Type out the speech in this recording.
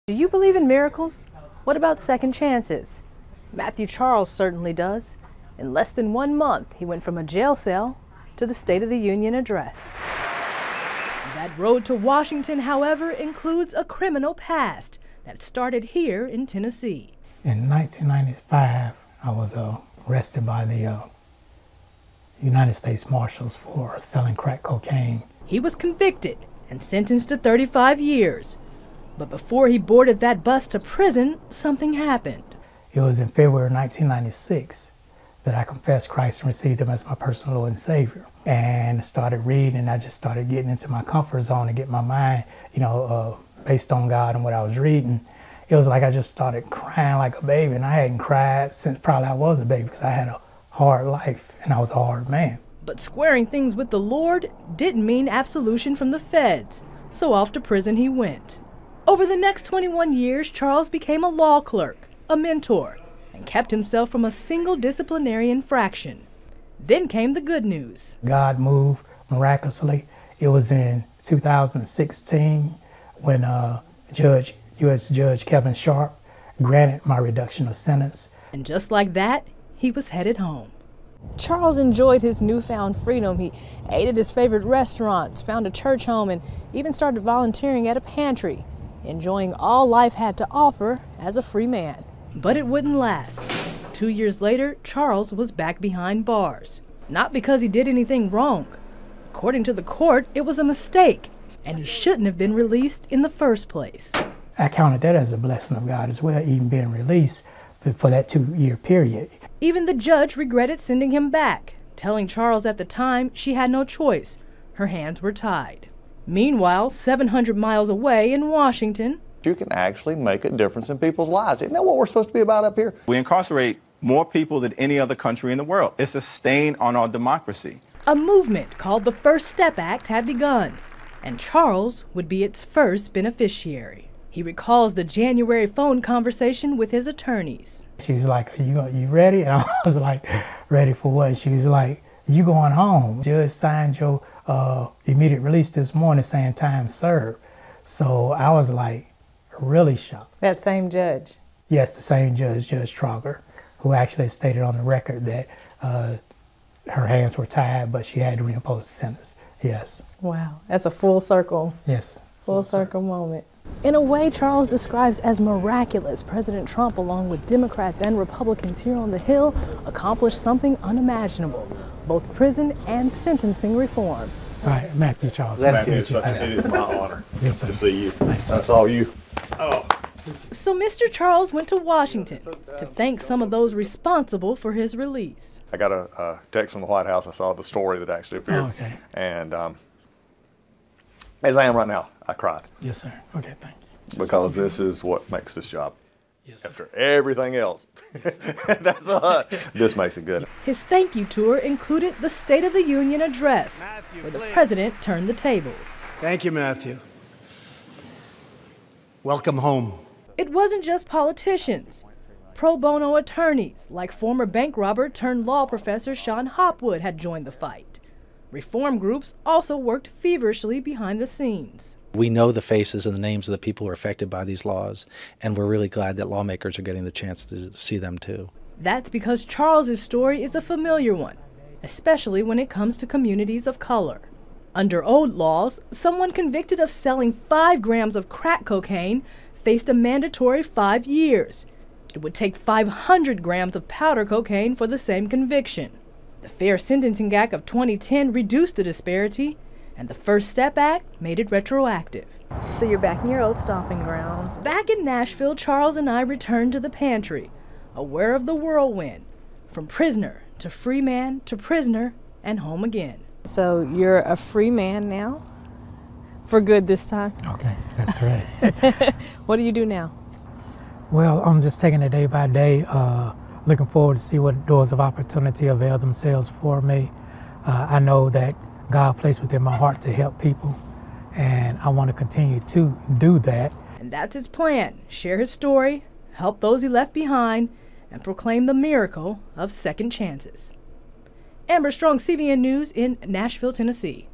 Do you believe in miracles? What about second chances? Matthew Charles certainly does. In less than 1 month, he went from a jail cell to the State of the Union address. That road to Washington, however, includes a criminal past that started here in Tennessee. In 1995, I was arrested by the United States Marshals for selling crack cocaine. He was convicted and sentenced to 35 years. But before he boarded that bus to prison, something happened. It was in February 1996 that I confessed Christ and received him as my personal Lord and Savior. And started reading, and I just started getting into my comfort zone and get my mind, based on God and what I was reading. It was like I just started crying like a baby, and I hadn't cried since probably I was a baby because I had a hard life and I was a hard man. But squaring things with the Lord didn't mean absolution from the feds, so off to prison he went. Over the next 21 years, Charles became a law clerk, a mentor, and kept himself from a single disciplinary infraction. Then came the good news. God moved miraculously. It was in 2016 when U.S. Judge Kevin Sharp granted my reduction of sentence. And just like that, he was headed home. Charles enjoyed his newfound freedom. He ate at his favorite restaurants, found a church home, and even started volunteering at a pantry, enjoying all life had to offer as a free man. But it wouldn't last. 2 years later, Charles was back behind bars. Not because he did anything wrong. According to the court, it was a mistake, and he shouldn't have been released in the first place. I counted that as a blessing of God as well, even being released for that 2-year period. Even the judge regretted sending him back, telling Charles at the time she had no choice. Her hands were tied. Meanwhile, 700 miles away in Washington, you can actually make a difference in people's lives. Isn't that what we're supposed to be about up here? We incarcerate more people than any other country in the world. It's a stain on our democracy. A movement called the First Step Act had begun, and Charles would be its first beneficiary. He recalls the January phone conversation with his attorneys. She was like, are you ready? And I was like, ready for what? She was like, you going home. Judge signed your immediate release this morning saying time served. So I was like really shocked. That same judge? Yes, the same judge, Judge Trauger, who actually stated on the record that her hands were tied, but she had to reimpose the sentence. Yes. Wow, that's a full circle. Yes. Full circle moment. In a way Charles describes as miraculous, President Trump, along with Democrats and Republicans here on the Hill, accomplished something unimaginable, both prison and sentencing reform. All right, Matthew Charles. It is my honor yes, sir. to see you. That's all you. Oh. So Mr. Charles went to Washington to thank some of those responsible for his release. I got a text from the White House. I saw the story that actually appeared. Oh, okay. And as I am right now, I cried. Yes, sir. Okay, thank you. Because this is what makes this job. Yes, sir. After everything else, this makes it good. His thank you tour included the State of the Union address, where the president turned the tables. Thank you, Matthew. Welcome home. It wasn't just politicians. Pro bono attorneys like former bank robber turned law professor Sean Hopwood had joined the fight. Reform groups also worked feverishly behind the scenes. We know the faces and the names of the people who are affected by these laws, and we're really glad that lawmakers are getting the chance to see them too. That's because Charles's story is a familiar one, especially when it comes to communities of color. Under old laws, someone convicted of selling 5 grams of crack cocaine faced a mandatory 5 years. It would take 500 grams of powder cocaine for the same conviction. The Fair Sentencing Act of 2010 reduced the disparity, and the First Step Act made it retroactive. So you're back in your old stomping grounds. Back in Nashville, Charles and I returned to the pantry, aware of the whirlwind, from prisoner to free man to prisoner and home again. So you're a free man now? For good this time? Okay, that's correct. What do you do now? Well, I'm just taking it day by day, looking forward to see what doors of opportunity avail themselves for me. I know that God placed within my heart to help people, and I want to continue to do that. And that's his plan: share his story, help those he left behind, and proclaim the miracle of second chances. Amber Strong, CBN News in Nashville, Tennessee.